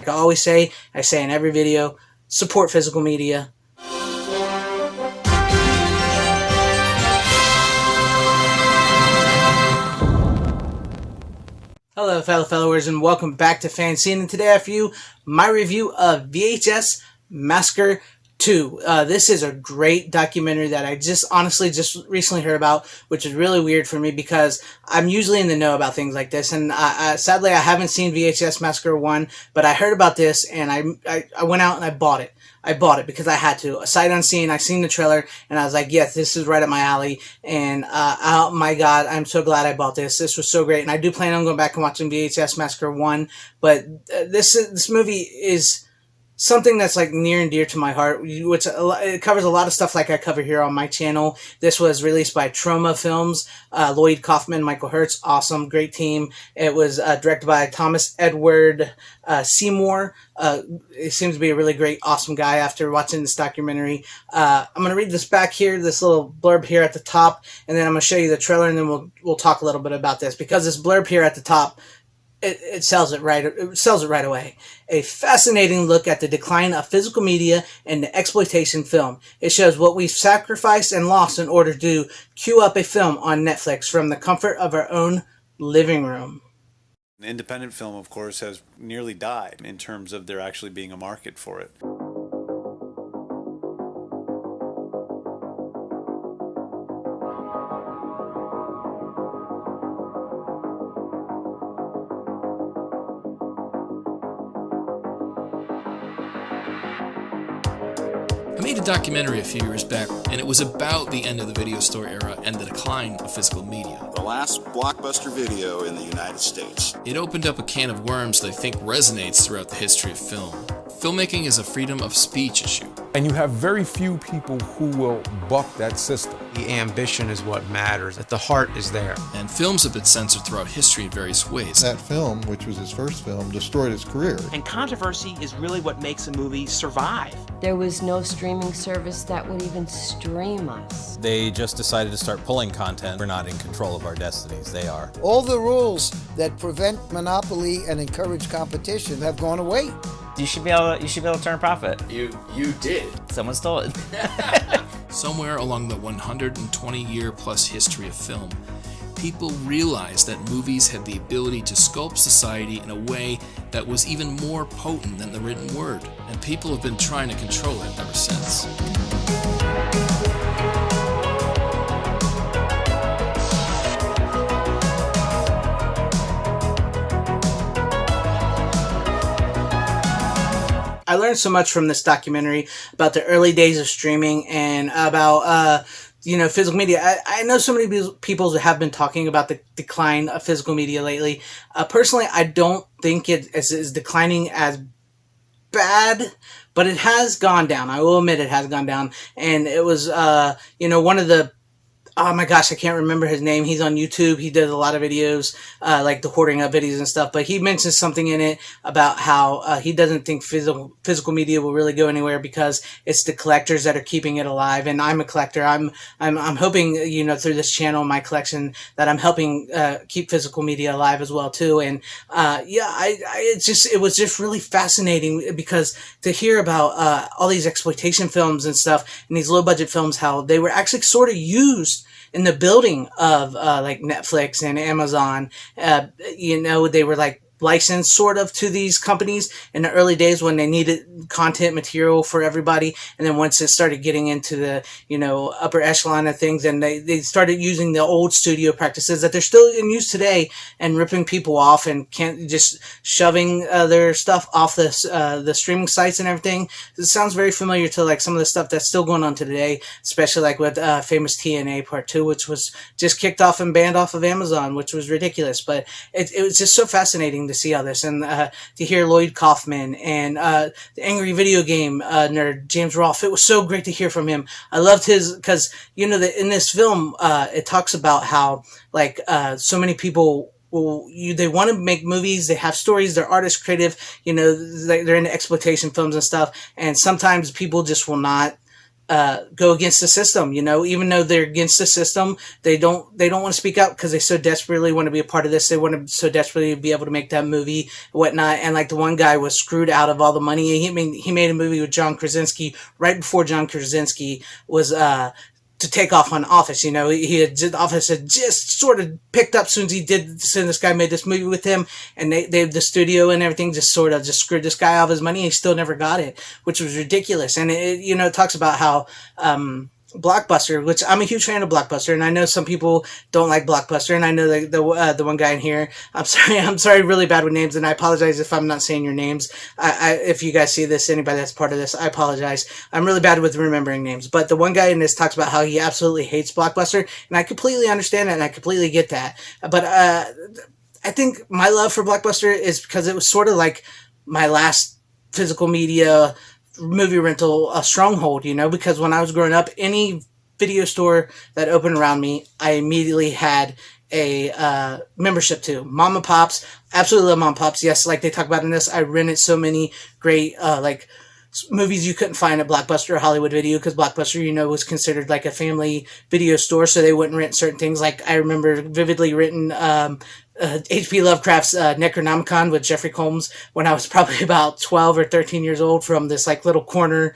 Like I always say, I say in every video, support physical media. Hello fellow followers and welcome back to FanZcene, and today I have for you my review of VHS Massacre Too. This is a great documentary that I honestly just recently heard about, which is really weird for me because I'm usually in the know about things like this, and sadly I haven't seen VHS Massacre 1, but I heard about this and I went out and I bought it. I bought it because I had to. Sight unseen, I seen the trailer and I was like, yes, this is right up my alley. And oh my god, I'm so glad I bought this. This was so great. And I do plan on going back and watching VHS Massacre 1. But this movie is something that's like near and dear to my heart, which it covers a lot of stuff like I cover here on my channel. This was released by Troma Films, Lloyd Kaufman, Michael Hertz, awesome, great team. It was directed by Thomas Edward Seymour. It seems to be a really great, awesome guy after watching this documentary. I'm going to read this back here, this little blurb here at the top, and then I'm going to show you the trailer, and then we'll talk a little bit about this, because this blurb here at the top, it sells it right. It sells it right away. A fascinating look at the decline of physical media and the exploitation film. It shows what we've sacrificed and lost in order to queue up a film on Netflix from the comfort of our own living room. Independent film, of course, has nearly died in terms of there actually being a market for it. I made a documentary a few years back, and it was about the end of the video store era and the decline of physical media. The last blockbuster video in the United States. It opened up a can of worms that I think resonates throughout the history of film. Filmmaking is a freedom of speech issue. And you have very few people who will buck that system. The ambition is what matters, that the heart is there. And films have been censored throughout history in various ways. That film, which was his first film, destroyed his career. And controversy is really what makes a movie survive. There was no streaming service that would even stream us. They just decided to start pulling content. We're not in control of our destinies, they are. All the rules that prevent monopoly and encourage competition have gone away. You should be able to turn a profit. You did. Someone stole it. Somewhere along the 120-year-plus history of film, people realized that movies had the ability to sculpt society in a way that was even more potent than the written word, and people have been trying to control it ever since. I learned so much from this documentary about the early days of streaming and about physical media. I know so many people have been talking about the decline of physical media lately. Personally, I don't think it is declining as bad, but it has gone down. I will admit it has gone down. And it was, one of the, oh my gosh, I can't remember his name. He's on YouTube. He does a lot of videos, like the hoarding up videos and stuff. But he mentions something in it about how he doesn't think physical media will really go anywhere because it's the collectors that are keeping it alive. And I'm a collector. I'm hoping, through this channel, my collection, that I'm helping keep physical media alive as well too. And it was just really fascinating because to hear about all these exploitation films and stuff and these low budget films, how they were actually sort of used in the building of like Netflix and Amazon. They were like licensed sort of to these companies in the early days when they needed content material for everybody, and then once it started getting into the upper echelon of things, and they started using the old studio practices that they're still in use today and ripping people off and can't just shoving their stuff off the streaming sites and everything. It sounds very familiar to like some of the stuff that's still going on today, especially like with Famous TNA Part 2, which was just kicked off and banned off of Amazon, which was ridiculous. But it was just so fascinating to see all this, and to hear Lloyd Kaufman and the Angry Video Game nerd James Rolfe. It was so great to hear from him. I loved his, because in this film it talks about how like so many people they want to make movies, they have stories, they're artists, creative, they're into exploitation films and stuff, and sometimes people just will not go against the system. Even though they're against the system, they don't want to speak out because they so desperately want to be a part of this. They want to so desperately be able to make that movie and whatnot. And like the one guy was screwed out of all the money. He made a movie with John Krasinski right before John Krasinski was to take off on Office. Office had just sort of picked up soon as this guy made this movie with him, and the studio and everything just sort of just screwed this guy out of his money, and he still never got it, which was ridiculous. And it talks about how Blockbuster, which I'm a huge fan of Blockbuster, and I know some people don't like Blockbuster, and I know the one guy in here. I'm sorry, really bad with names, and I apologize if I'm not saying your names. If you guys see this, anybody that's part of this, I apologize. I'm really bad with remembering names, but the one guy in this talks about how he absolutely hates Blockbuster, and I completely understand that, and I completely get that. But I think my love for Blockbuster is because it was sort of like my last physical media movie rental stronghold, because when I was growing up, any video store that opened around me, I immediately had a membership to. Mom and Pops, absolutely love Mom and Pops. Yes, like they talk about in this, I rented so many great movies you couldn't find at Blockbuster or Hollywood Video, because Blockbuster, was considered like a family video store, so they wouldn't rent certain things. Like I remember vividly renting H.P. Lovecraft's Necronomicon with Jeffrey Combs when I was probably about 12 or 13 years old, from this like little corner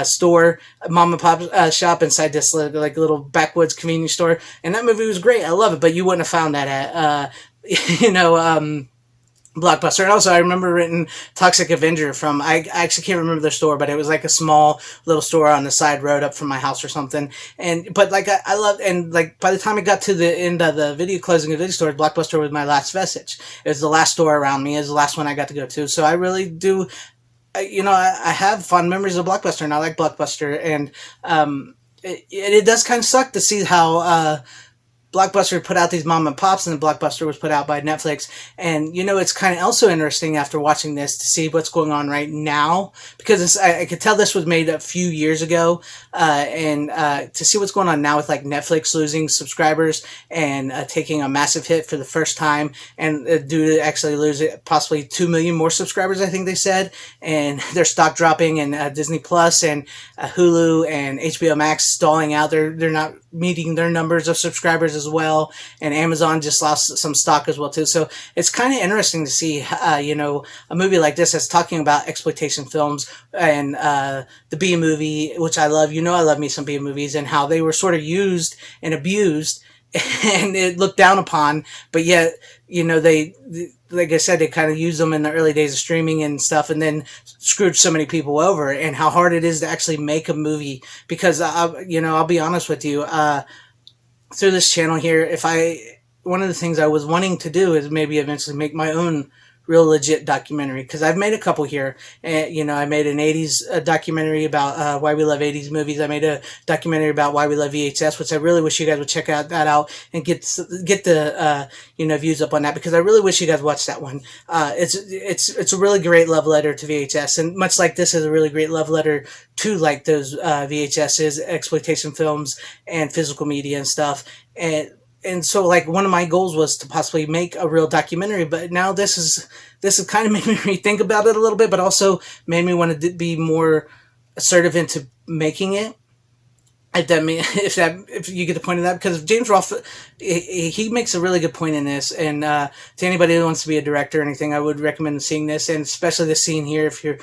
store, mom and pop shop inside this like little backwoods convenience store. And that movie was great. I love it, but you wouldn't have found that at, Blockbuster. And also I remember renting Toxic Avenger from, I actually can't remember the store, but it was like a small little store on the side road up from my house or something. But like I loved, and like by the time I got to the end of the video closing of video stores, Blockbuster was my last vestige. It was the last store around me. It was the last one I got to go to. So I really do, I have fond memories of Blockbuster, and I like Blockbuster. And it does kind of suck to see how Blockbuster put out these mom and pops, and Blockbuster was put out by Netflix. And, it's kind of also interesting after watching this to see what's going on right now, because I could tell this was made a few years ago, and to see what's going on now with like Netflix losing subscribers and taking a massive hit for the first time, and due to actually lose it, possibly 2 million more subscribers, I think they said, and their stock dropping, and Disney Plus and Hulu and HBO Max stalling out. They're not meeting their numbers of subscribers as well, and Amazon just lost some stock as well too. So it's kind of interesting to see a movie like this that's talking about exploitation films and the B movie, which I love. I love me some B movies, and how they were sort of used and abused and it looked down upon, but yet they, like I said, they kind of used them in the early days of streaming and stuff, and then screwed so many people over. And how hard it is to actually make a movie, because I'll be honest with you, through this channel here, one of the things I was wanting to do is maybe eventually make my own real legit documentary, because I've made a couple here. And I made an 80s documentary about why we love 80s movies. I made a documentary about why we love VHS, which I really wish you guys would check that out and get the views up on that, because I really wish you guys watched that one. It's a really great love letter to VHS, and much like this is a really great love letter to like those VHSs, exploitation films, and physical media and stuff. And so, like, one of my goals was to possibly make a real documentary, but now this is kind of made me rethink about it a little bit, but also made me want to be more assertive into making it. If you get the point of that, because James Rolfe, he makes a really good point in this, and to anybody who wants to be a director or anything, I would recommend seeing this, and especially the scene here, if you're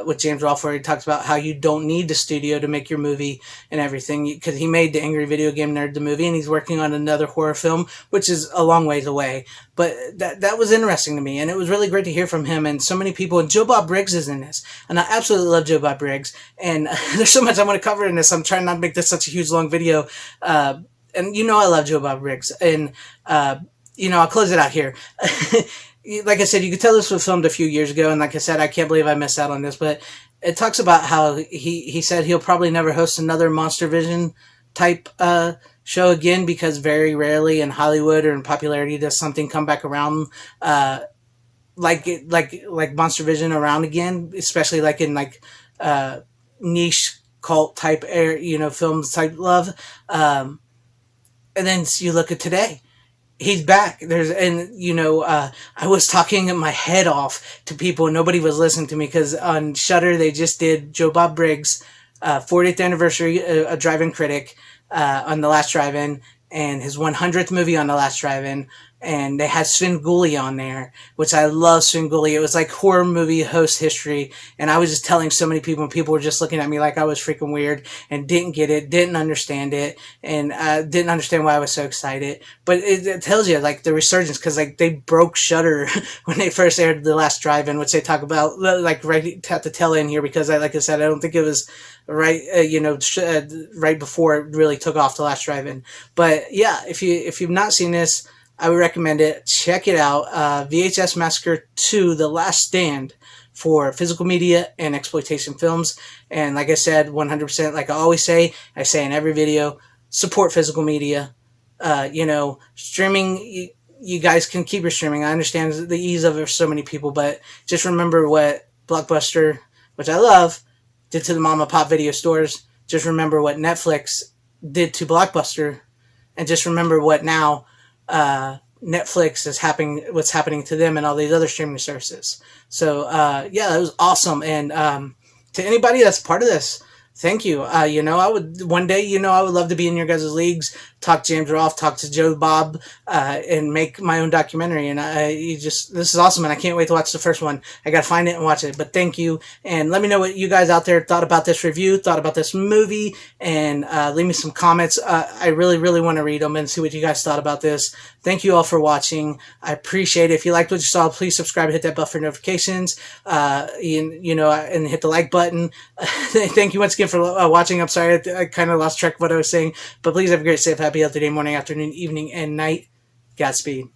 with James Rolfe, where he talks about how you don't need the studio to make your movie and everything, because he made the Angry Video Game Nerd the movie, and he's working on another horror film, which is a long ways away. But that was interesting to me, and it was really great to hear from him and so many people. And Joe Bob Briggs is in this, and I absolutely love Joe Bob Briggs. And there's so much I want to cover in this. I'm trying not to make this such a huge long video. And I love Joe Bob Briggs, and I'll close it out here. Like I said, you could tell this was filmed a few years ago, and like I said, I can't believe I missed out on this. But it talks about how he said he'll probably never host another Monster Vision type show again, because very rarely in Hollywood or in popularity does something come back around like Monster Vision around again, especially like in like niche cult type films type love. And then you look at today, he's back. I was talking my head off to people and nobody was listening to me, because on Shudder they just did Joe Bob Briggs 40th anniversary, a drive-in critic on the last drive-in, and his 100th movie on the last drive-in. And they had Svengoolie on there, which I love Svengoolie. It was like horror movie host history. And I was just telling so many people, and people were just looking at me like I was freaking weird and didn't get it, didn't understand it, and didn't understand why I was so excited. But it tells you, like, the resurgence, because, like, they broke Shudder when they first aired The Last Drive-In, which they talk about, like, right at the tail end here, because, like I said, I don't think it was right, right before it really took off, The Last Drive-In. But, yeah, if you've not seen this, I would recommend it. Check it out. VHS Massacre 2, The Last Stand, for physical media and exploitation films. And like I said, 100%, like I always say, I say in every video, support physical media. Streaming, you guys can keep your streaming. I understand the ease of it for so many people, but just remember what Blockbuster, which I love, did to the mom and pop video stores. Just remember what Netflix did to Blockbuster. And just remember what now Netflix is what's happening to them and all these other streaming services. So yeah, that was awesome. And to anybody that's part of this, thank you. I would one day, I would love to be in your guys' leagues, talk James Rolfe, talk to Joe Bob, and make my own documentary. And this is awesome, and I can't wait to watch the first one. I gotta find it and watch it. But thank you, and let me know what you guys out there thought about this review, thought about this movie, and leave me some comments. I really, really want to read them and see what you guys thought about this. Thank you all for watching. I appreciate it. If you liked what you saw, please subscribe, hit that bell for notifications, and hit the like button. Thank you once again for watching. I'm sorry, I kind of lost track of what I was saying, but please have a great, safe, happy, healthy day, morning, afternoon, evening, and night. Godspeed.